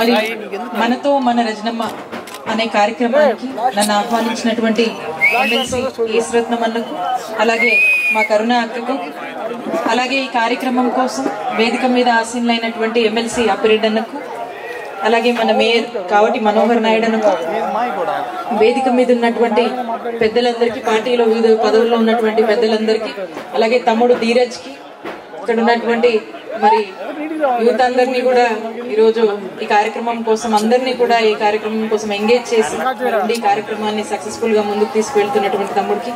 మరి మనతో మన రజనమ్మ అనే కార్యక్రమానికి నన్ను ఆహ్వానించినటువంటి ఎమ్మెల్సీ ఈశ్వరత్నం అన్నకు, అలాగే మా కరుణ అక్కకు, అలాగే ఈ కార్యక్రమం కోసం వేదిక మీద ఆసీనులైనటువంటి ఎమ్మెల్సీ అప్పిరెడ్డి అన్నకు, అలాగే మన మేయర్ కావటి మనోహర్ నాయుడు అన్నకు, వేదిక మీద ఉన్నటువంటి పెద్దలందరికీ, పార్టీలో వివిధ పదవుల్లో ఉన్నటువంటి పెద్దలందరికీ, అలాగే తమ్ముడు ధీరజ్కి, ఇక్కడ ఉన్నటువంటి మరి యూత్ అందరినీ కూడా ఈరోజు ఈ కార్యక్రమం కోసం అందరినీ కూడా ఈ కార్యక్రమం కోసం ఎంగేజ్ చేసి ఈ కార్యక్రమాన్ని సక్సెస్ఫుల్ గా ముందుకు తీసుకువెళ్తున్నటువంటి తమ్ముడికి,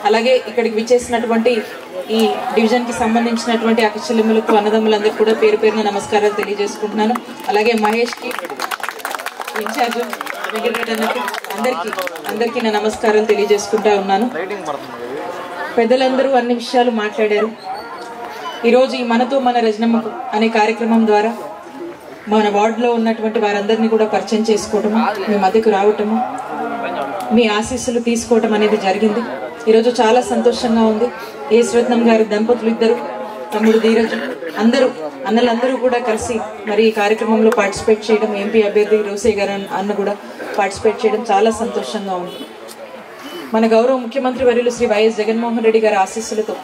అలాగే ఇక్కడికి విచ్చేసినటువంటి ఈ డివిజన్ కి సంబంధించినటువంటి అక్కచెల్లెమ్మలకు, అన్నదమ్ములందరికీ కూడా పేరు పేరున నమస్కారాలు తెలియజేసుకుంటున్నాను. అలాగే మహేష్ కి, ఇన్ఛార్జ్ వెంకటరెడ్డి అన్నకు, అందరికీ నా నమస్కారాలు తెలియజేసుకుంటా ఉన్నాను. పెద్దలందరూ అన్ని విషయాలు మాట్లాడారు. ఈరోజు ఈ మనతో మన రజనమ్మకు అనే కార్యక్రమం ద్వారా మన వార్డులో ఉన్నటువంటి వారందరినీ కూడా పరిచయం చేసుకోవటము, మీ మధ్యకు రావటము, మీ ఆశీస్సులు తీసుకోవటం అనేది జరిగింది. ఈరోజు చాలా సంతోషంగా ఉంది. ఈశ్వరత్నం గారి దంపతులు ఇద్దరు, తమ్ముడు ధీరజ్, అన్నలందరూ కూడా కలిసి మరి ఈ కార్యక్రమంలో పార్టిసిపేట్ చేయడం, ఎంపీ అభ్యర్థి రోసే గారు అన్న కూడా పార్టిసిపేట్ చేయడం చాలా సంతోషంగా ఉంది. మన గౌరవ ముఖ్యమంత్రి వర్యులు శ్రీ వైఎస్ జగన్మోహన్ రెడ్డి గారి ఆశీస్సులతో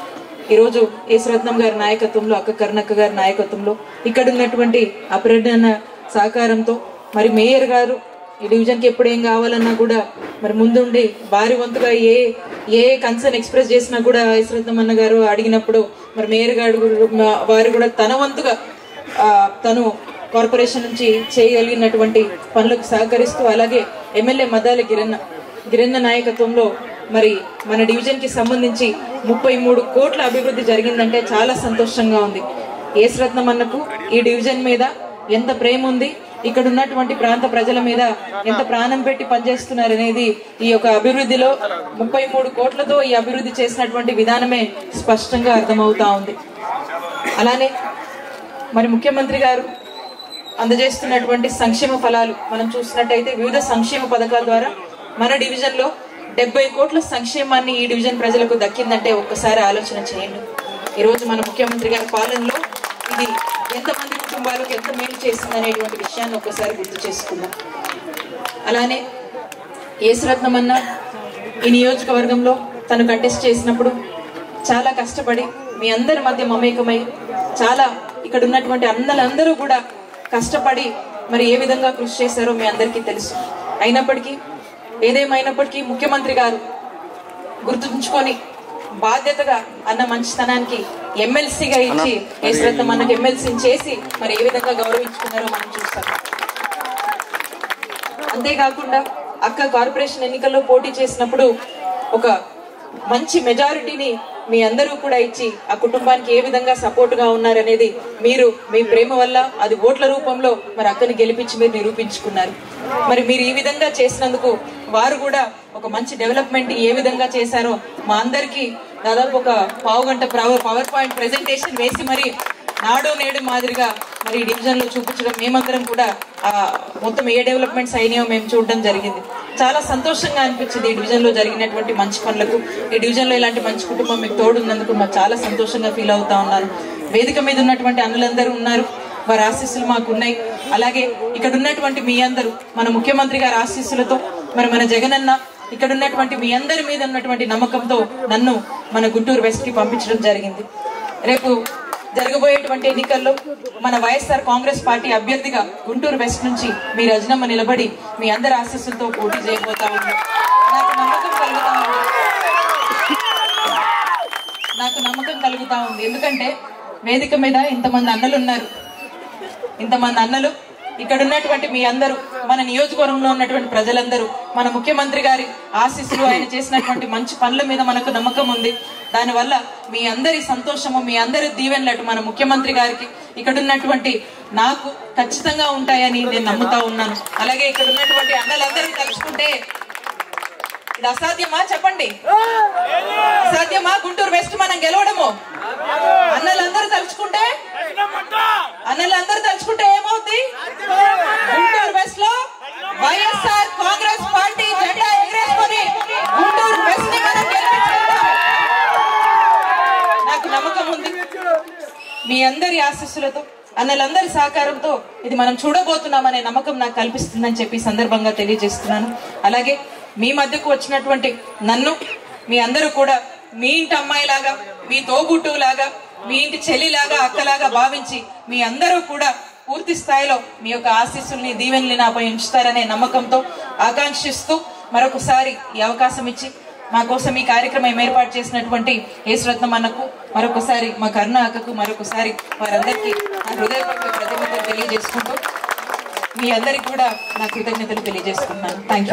ఈరోజు ఈశ్వరత్నం గారి నాయకత్వంలో, అక్క కరుణక్క గారి నాయకత్వంలో, ఇక్కడ ఉన్నటువంటి అప్పిరెడ్డి అన్న సహకారంతో, మరి మేయర్ గారు ఈ డివిజన్కి ఎప్పుడు ఏం కావాలన్నా కూడా మరి ముందుండి వారి వంతుగా ఏ కన్సర్న్ ఎక్స్ప్రెస్ చేసినా కూడా ఈశ్వరత్నం అన్న గారు అడిగినప్పుడు మరి మేయర్ గారు వారు కూడా తన వంతుగా తను కార్పొరేషన్ నుంచి చేయగలిగినటువంటి పనులకు సహకరిస్తూ, అలాగే ఎమ్మెల్యే మద్దాల గిరన్న నాయకత్వంలో మరి మన డివిజన్ కి సంబంధించి 33 కోట్ల అభివృద్ధి జరిగిందంటే చాలా సంతోషంగా ఉంది. ఈశ్వరత్నం అన్నకు ఈ డివిజన్ మీద ఎంత ప్రేమ ఉంది, ఇక్కడ ఉన్నటువంటి ప్రాంత ప్రజల మీద ఎంత ప్రాణం పెట్టి పనిచేస్తున్నారు అనేది ఈ యొక్క అభివృద్ధిలో 33 కోట్లతో ఈ అభివృద్ధి చేసినటువంటి విధానమే స్పష్టంగా అర్థమవుతా ఉంది. అలానే మరి ముఖ్యమంత్రి గారు అందజేస్తున్నటువంటి సంక్షేమ ఫలాలు మనం చూసినట్టయితే వివిధ సంక్షేమ పథకాల ద్వారా మన డివిజన్ లో 70 కోట్ల సంక్షేమాన్ని ఈ డివిజన్ ప్రజలకు దక్కిందంటే ఒక్కసారి ఆలోచన చేయండి. ఈరోజు మన ముఖ్యమంత్రి గారి పాలనలో ఇది ఎంతమంది కుటుంబాలకు ఎంత మేలు చేసింది అనేటువంటి విషయాన్ని ఒక్కసారి గుర్తు చేసుకుందాం. అలానే ఈశ్వరత్నం అన్న ఈ నియోజకవర్గంలో తను కంటెస్ట్ చేసినప్పుడు చాలా కష్టపడి మీ అందరి మధ్య మమేకమై, చాలా ఇక్కడ ఉన్నటువంటి అన్నలందరూ కూడా కష్టపడి మరి ఏ విధంగా కృషి చేశారో మీ అందరికీ తెలుసు. ఏదేమైనప్పటికీ ముఖ్యమంత్రి గారు గుర్తుంచుకొని బాధ్యతగా అన్న మంచితనానికి ఎమ్మెల్సీగా ఇచ్చి ఈశ్వరత్నం అన్నకి ఎమ్మెల్సీని చేసి మరి ఏ విధంగా గౌరవించుకున్నారో మనం చూస్తాం. అంతేకాకుండా అక్క కార్పొరేషన్ ఎన్నికల్లో పోటీ చేసినప్పుడు ఒక మంచి మెజారిటీని మీ అందరూ కూడా ఇచ్చి ఆ కుటుంబానికి ఏ విధంగా సపోర్ట్ గా ఉన్నారనేది మీరు మీ ప్రేమ వల్ల అది ఓట్ల రూపంలో మరి అక్కని గెలిపించి మీరు నిరూపించుకున్నారు. మరి మీరు ఈ విధంగా చేసినందుకు వారు కూడా ఒక మంచి డెవలప్మెంట్ ఏ విధంగా చేశారో మా అందరికి దాదాపు ఒక పావుగంట పవర్ పాయింట్ ప్రెజెంటేషన్ వేసి మరి నాడు నేడు మాదిరిగా మరి డివిజన్ లో చూపించడం, మేమందరం కూడా మొత్తం ఏ డెవలప్మెంట్స్ అయినాయో మేము చూడడం జరిగింది. చాలా సంతోషంగా అనిపించింది ఈ డివిజన్ లో జరిగినటువంటి మంచి పనులకు. ఈ డివిజన్ లో ఇలాంటి మంచి కుటుంబం మీకు తోడున్నందుకు మాకు చాలా సంతోషంగా ఫీల్ అవుతా ఉన్నాను. వేదిక మీద ఉన్నటువంటి అన్నలందరూ ఉన్నారు, వారి ఆశీస్సులు మాకు ఉన్నాయి. అలాగే ఇక్కడ ఉన్నటువంటి మీ అందరూ మన ముఖ్యమంత్రి గారి ఆశీస్సులతో మరి మన జగనన్న ఇక్కడ ఉన్నటువంటి మీ అందరి మీద ఉన్నటువంటి నమ్మకంతో నన్ను మన గుంటూరు వెస్ట్ కి పంపించడం జరిగింది. రేపు జరగబోయేటువంటి ఎన్నికల్లో మన వైఎస్ఆర్ కాంగ్రెస్ పార్టీ అభ్యర్థిగా గుంటూరు వెస్ట్ నుంచి మీ రజనమ్మ నిలబడి మీ అందరి ఆశీస్సులతో పోటీ చేయబోతా ఉంది. నాకు నమ్మకం కలుగుతా ఉంది. ఎందుకంటే వేదిక మీద ఇంతమంది అన్నలు ఉన్నారు. ఇంతమంది అన్నలు ఇక్కడ ఉన్నటువంటి మీ అందరూ, మన నియోజకవర్గంలో ఉన్నటువంటి ప్రజలందరూ మన ముఖ్యమంత్రి గారి ఆశీస్సులు, ఆయన చేసినటువంటి మంచి పనుల మీద మనకు నమ్మకం ఉంది. దానివల్ల మీ అందరి సంతోషము, మీ అందరి దీవెనలు మన ముఖ్యమంత్రి గారికి ఇక్కడ ఉన్నటువంటి నాకు ఖచ్చితంగా ఉంటాయని నేను నమ్ముతా ఉన్నాను. అలాగే ఇక్కడ ఉన్నటువంటి అన్నలందరూ తలుచుకుంటే ఇది అసాధ్యమా చెప్పండి? అసాధ్యమా గుంటూరు వెస్ట్ మనం గెలవడము? అన్నలందరూ తలుచుకుంటే ఏమవుతుంది? గుంటూరు వెస్ట్ లో వైఎస్ఆర్ కాంగ్రెస్ పార్టీ జెండా ఎగరేసుకొని గుంటూరు వెస్ట్ ని మనం గెలిపించుకుంటాం. నాకు నమ్మకం ఉంది. మీ అందరి ఆశీస్సులతో అన్నలందరి సహకారంతో ఇది మనం చూడబోతున్నామనే నమ్మకం నాకు కల్పిస్తుందని చెప్పి సందర్భంగా తెలియజేస్తున్నాను. అలాగే మీ మధ్యకు వచ్చినటువంటి నన్ను మీ అందరూ కూడా మీ ఇంటి అమ్మాయిలాగా, మీ తోబుట్టులాగా, మీ ఇంటి చెల్లిలాగా, అక్కలాగా భావించి మీ అందరూ కూడా పూర్తి స్థాయిలో మీ యొక్క ఆశీస్సుల్ని, దీవెనల్ని నాపై ఉంచుతారనే నమ్మకంతో ఆకాంక్షిస్తూ మరొకసారి ఈ అవకాశం ఇచ్చి మా కోసం ఈ కార్యక్రమం ఏర్పాటు చేసినటువంటి యేసురత్నం అన్నకు, మరొకసారి మా కరుణ అక్కకు, మరొకసారి వారందరికీ నా హృదయపూర్వక కృతజ్ఞతలు తెలియజేసుకుంటూ మీ అందరికి కూడా నా కృతజ్ఞతలు తెలియజేసుకుంటున్నాను. Thank you.